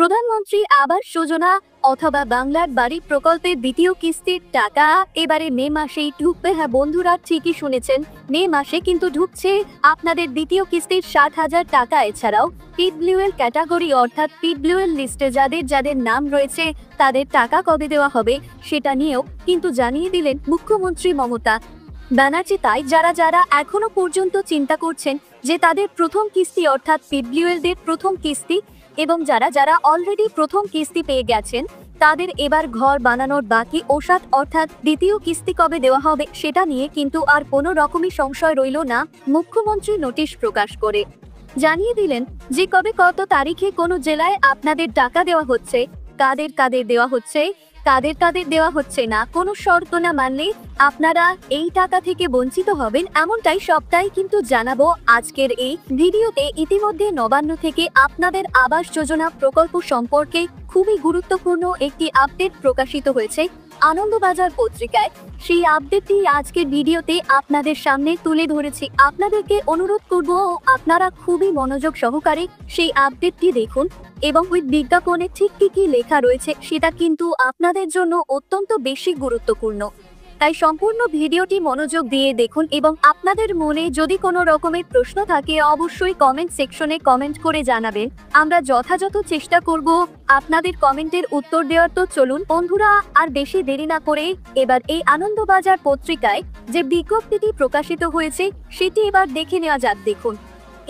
প্রধানমন্ত্রী আবাস যোজনা অথবা বাংলার বাড়ি প্রকল্পের দ্বিতীয় কিস্তির টাকা এবারে মে মাসেই ঢুকবে। হ্যাঁ বন্ধুরা, ঠিকই শুনেছেন, মে মাসে কিন্তু ঢুকছে আপনাদের দ্বিতীয় কিস্তির 60,000 টাকা। এছাড়াও পিডব্লিউএল ক্যাটাগরি অর্থাৎ পিডব্লিউএল লিস্টে যাদের যাদের নাম রয়েছে তাদের টাকা কবে দেওয়া হবে সেটা নিয়েও কিন্তু জানিয়ে দিলেন মুখ্যমন্ত্রী মমতা ব্যানার্জি। তাই যারা যারা এখনো পর্যন্ত চিন্তা করছেন যে তাদের প্রথম কিস্তি অর্থাৎ পিডব্লিউএলদের প্রথম কিস্তি এবং যারা যারা অলরেডি প্রথম কিস্তি পেয়ে গেছেন তাদের এবার ঘর বানানোর বাকি ওষাধ অর্থাৎ দ্বিতীয় কিস্তি কবে দেওয়া হবে সেটা নিয়ে কিন্তু আর কোনো রকমই সংশয় রইল না। মুখ্যমন্ত্রী নোটিশ প্রকাশ করে জানিয়ে দিলেন যে কবে কত তারিখে কোন জেলায় আপনাদের টাকা দেওয়া হচ্ছে, কাদের কাদের দেওয়া হচ্ছে, কাদের কাদের দেওয়া হচ্ছে না, কোনো শর্ত না মানলে আপনারা এই টাকা থেকে বঞ্চিত হবেন, এমনটাই সবটাই কিন্তু জানাবো আজকের এই ভিডিওতে। ইতিমধ্যে নবান্ন থেকে আপনাদের আবাস যোজনা প্রকল্প সম্পর্কে খুবই গুরুত্বপূর্ণ একটি আপডেট প্রকাশিত হয়েছে আনন্দবাজার পত্রিকায়। সেই আপডেটটি আজকের ভিডিওতে আপনাদের সামনে তুলে ধরেছি। আপনাদেরকে অনুরোধ করব আপনারা খুবই মনোযোগ সহকারে সেই আপডেটটি দেখুন এবং ওই বিজ্ঞাপনে ঠিক কি লেখা রয়েছে সেটা কিন্তু আপনাদের জন্য অত্যন্ত বেশি গুরুত্বপূর্ণ। তাই সম্পূর্ণ ভিডিওটি মনোযোগ দিয়ে দেখুন এবং আপনাদের মনে যদি কোনো রকমের প্রশ্ন থাকে অবশ্যই কমেন্ট সেকশনে কমেন্ট করে জানাবেন। আমরা যথাযথ চেষ্টা করব আপনাদের কমেন্টের উত্তর দেওয়ার। তো চলুন বন্ধুরা, আর বেশি দেরি না করে এবার এই আনন্দবাজার পত্রিকায় যে বিজ্ঞপ্তিটি প্রকাশিত হয়েছে সেটি এবার দেখে নেওয়া যাক। দেখুন,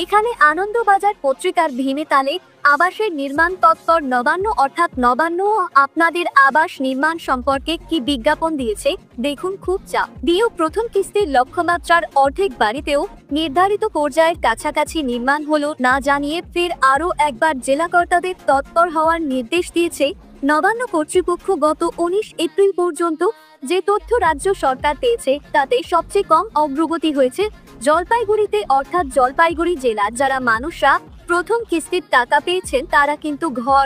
এখানে আনন্দবাজার পত্রিকার ভীমে তালে আবাসের নির্মাণ তৎপর নবান্ন অর্থাৎ নবান্ন আপনাদের আবাস নির্মাণ সম্পর্কে কি বিজ্ঞাপন দিয়েছে দেখুন। খুব চাপ দিয়েও প্রথম কিস্তির লক্ষ্যমাত্রার অর্ধেক বাড়িতেও নির্ধারিত পর্যায়ের কাছাকাছি নির্মাণ হলো না জানিয়ে ফের আরও একবার জেলাকর্তাদের তৎপর হওয়ার নির্দেশ দিয়েছে নবান্ন কর্তৃপক্ষ। গত 19 এপ্রিল পর্যন্ত যে তথ্য রাজ্য সরকার পেয়েছে তাতে সবচেয়ে কম অগ্রগতি হয়েছে জলপাইগুড়িতে, অর্থাৎ জলপাইগুড়ি জেলার যারা মানুষরা প্রথম কিস্তির টাকা পেয়েছেন তারা কিন্তু ঘর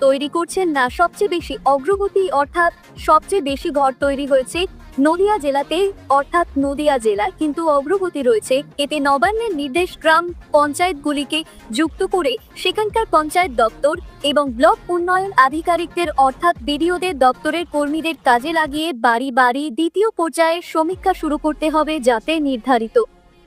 তৈরি করছেন না। সবচেয়ে বেশি অগ্রগতি অর্থাৎ সবচেয়ে বেশি ঘর তৈরি হয়েছে নদিয়া জেলাতে, অর্থাৎ নদিয়া জেলার কিন্তু অগ্রগতি রয়েছে। এতে নবান্নের নির্দেশ গ্রাম পঞ্চায়েতগুলিকে যুক্ত করে সেখানকার পঞ্চায়েত দপ্তর এবং ব্লক উন্নয়ন আধিকারিকদের অর্থাৎ বিডিওদের দপ্তরের কর্মীদের কাজে লাগিয়ে বাড়ি বাড়ি দ্বিতীয় পর্যায়ের সমীক্ষা শুরু করতে হবে যাতে নির্ধারিত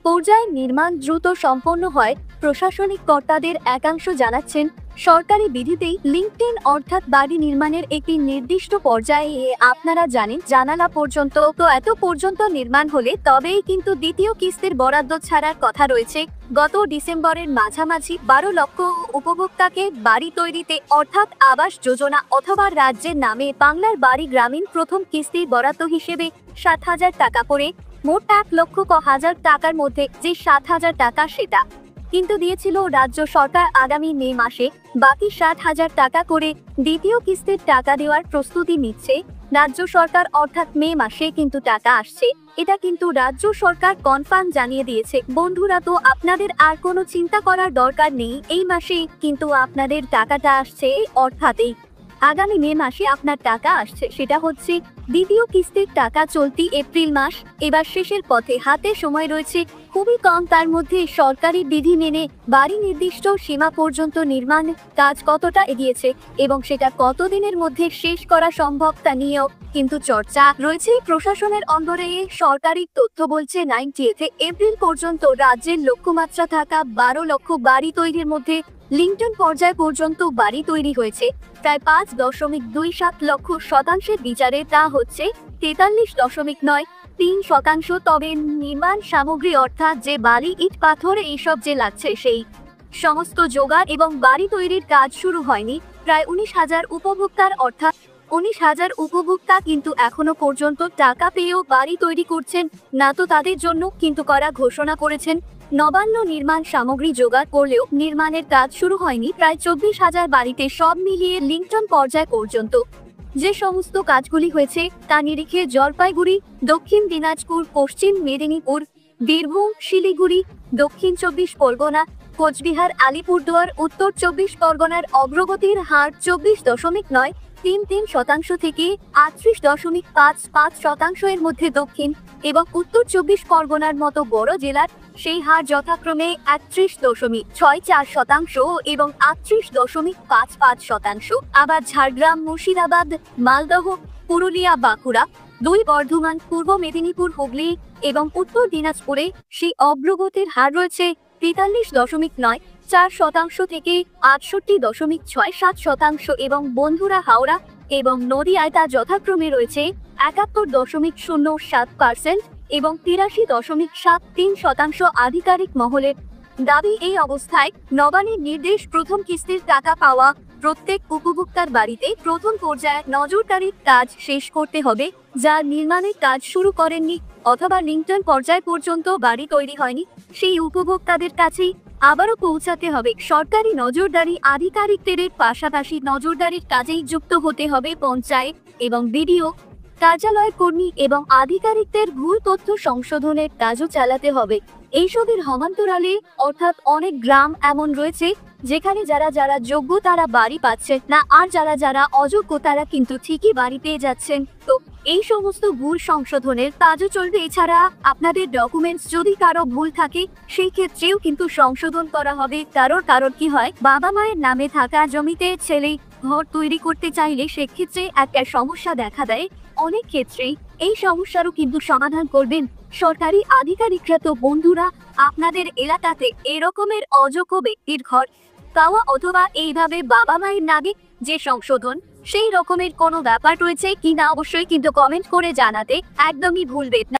পর্যায়ের নির্মাণ দ্রুত সম্পন্ন হয়। প্রশাসনিক কর্তাদের একাংশ জানাচ্ছেন সরকারি বিধিতেই লিঙ্কড অর্থাৎ বাড়ি নির্মাণের একটি নির্দিষ্ট পর্যায়ে আপনারা জানেন জানালা পর্যন্ত, তো এত পর্যন্ত নির্মাণ হলে তবেই কিন্তু দ্বিতীয় কিস্তির বরাদ্দ ছাড়ার কথা রয়েছে। গত ডিসেম্বরের মাঝামাঝি 12 লক্ষ উপভোক্তাকে বাড়ি তৈরিতে অর্থাৎ আবাস যোজনা অথবা রাজ্যের নামে বাংলার বাড়ি গ্রামীণ প্রথম কিস্তির বরাদ্দ হিসেবে 7,000 টাকা করে মোট 1,00,000 টাকার মধ্যে যে 7,000 টাকা সেটা কিন্তু দিয়েছিল রাজ্য সরকার। আগামী মে মাসে বাকি 60,000 টাকা করে দ্বিতীয় কিস্তির টাকা দেওয়ার প্রস্তুতি নিচ্ছে রাজ্য সরকার, অর্থাৎ মে মাসে কিন্তু টাকা আসছে। এটা কিন্তু রাজ্য সরকার কনফার্ম জানিয়ে দিয়েছে। বন্ধুরা, তো আপনাদের আর কোনো চিন্তা করার দরকার নেই, এই মাসে কিন্তু আপনাদের টাকাটা আসছে, অর্থাৎ এই আগামী মে মাসে আপনার টাকা আসছে। সেটা হচ্ছে দ্বিতীয় কিস্তির টাকা চলতি এপ্রিল মাস এবার শেষের পথে, হাতে সময় রয়েছে খুবই কম। তার মধ্যে সরকারি বিধি মেনে বাড়ি নির্দিষ্ট সীমা পর্যন্ত নির্মাণ কাজ কতটা এগিয়েছে এবং সেটা কতদিনের মধ্যে শেষ করা সম্ভব তা নিয়েও কিন্তু চর্চা রয়েছে প্রশাসনের অন্দরে। সরকারি তথ্য বলছে 98 এপ্রিল পর্যন্ত রাজ্যের লক্ষ্যমাত্রা থাকা 12 লক্ষ বাড়ি তৈরির মধ্যে লিঙ্কন পর্যায় পর্যন্ত বাড়ি তৈরি হয়েছে প্রায় 5.27 লক্ষ, শতাংশের বিচারে তা হচ্ছে 43.93%। তবে নির্মাণ সামগ্রী অর্থাৎ যে বালি ইট পাথর এইসব যে লাগছে সেই সমস্ত জোগাড় এবং বাড়ি তৈরির কাজ শুরু হয়নি। প্রায় 19,000 উপভোক্তার অর্থাৎ 19,000 উপভোক্তা কিন্তু এখনো পর্যন্ত টাকা পেয়েও বাড়ি তৈরি করছেন না, তো তাদের জন্য কিন্তু করা ঘোষণা করেছেন নবান্ন নির্মাণ সামগ্রী জোগাড় করলেও নির্মাণের কাজ শুরু হয়নি প্রায় 24,000 বাড়িতে। সব মিলিয়ে লিঙ্কন পর্যায় পর্যন্ত যে সমস্ত কাজগুলি হয়েছে তা নিরিখে জলপাইগুড়ি, দক্ষিণ দিনাজপুর, পশ্চিম মেদিনীপুর, বীরভূম, শিলিগুড়ি, দক্ষিণ 24 পরগনা, কোচবিহার, আলিপুরদুয়ার, উত্তর 24 পরগনার অগ্রগতির হার 24.93 থেকে 38.55 এর মধ্যে। দক্ষিণ এবং উত্তর 24 পরগনার মতো বড় জেলার সেই হার যথাক্রমে 31.64% এবং 38.55%। আবার ঝাড়গ্রাম, মুর্শিদাবাদ, মালদহ, পুরুলিয়া, বাঁকুড়া, দুই বর্ধমান, পূর্ব মেদিনীপুর, হুগলি এবং উত্তর দিনাজপুরে সেই অগ্রগতির হার রয়েছে 43.94% থেকে 68.67% এবং বন্ধুরা হাওড়া এবং নদিয়ায় তা যথাক্রমে রয়েছে 71.07% এবং 83.73%। আধিকারিক মহলের দাবি, এই অবস্থায় নবান্নের নির্দেশ প্রথম কিস্তির টাকা পাওয়া প্রত্যেক উপভোক্তার বাড়িতে প্রথম পর্যায়ে নজরদারির কাজ শেষ করতে হবে। যার নির্মাণের কাজ শুরু করেননি অথবা লিংটন পর্যায় পর্যন্ত বাড়ি তৈরি হয়নি, সেই উপভোক্তাদের কাছেই আবারও পৌঁছাতে হবে। সরকারি নজরদারি আধিকারিকদের পাশাপাশি নজরদারির কাজেই যুক্ত হতে হবে পঞ্চায়েত এবং বিডিও কার্যালয়ের কর্মী এবং আধিকারিকদের ভুল তথ্য সংশোধনের কাজও চালাতে হবে। এইসবের সমান্তরালে অর্থাৎ অনেক গ্রাম এমন রয়েছে যেখানে যারা যারা যোগ্য তারা বাড়ি পাচ্ছে না, আর যারা যারা অযোগ্য তারা কিন্তু ঠিকই বাড়ি পেয়ে যাচ্ছেন। তো এই সমস্ত ভুল সংশোধনের কাজও চলবে। এছাড়া আপনাদের ডকুমেন্টস যদি কারো ভুল থাকে সেই ক্ষেত্রেও কিন্তু সংশোধন করা হবে। কারণ কি হয়, বাবা মায়ের নামে থাকা জমিতে ছেলে ঘর তৈরি করতে চাইলে সেক্ষেত্রে একটা সমস্যা দেখা দেয়। অনেক ক্ষেত্রেই এই সমস্যারও কিন্তু সমাধান করবেন সরকারি আধিকারিকরা। তো বন্ধুরা, আপনাদের এলাকাতে এরকমের অযোগ্য ব্যক্তির ঘর পাওয়া অথবা এইভাবে বাবা মায়ের নামে যে সংশোধন সেই রকমের কোনো ব্যাপার রয়েছে কিনা অবশ্যই কিন্তু কমেন্ট করে জানাতে একদমই ভুলবেন না।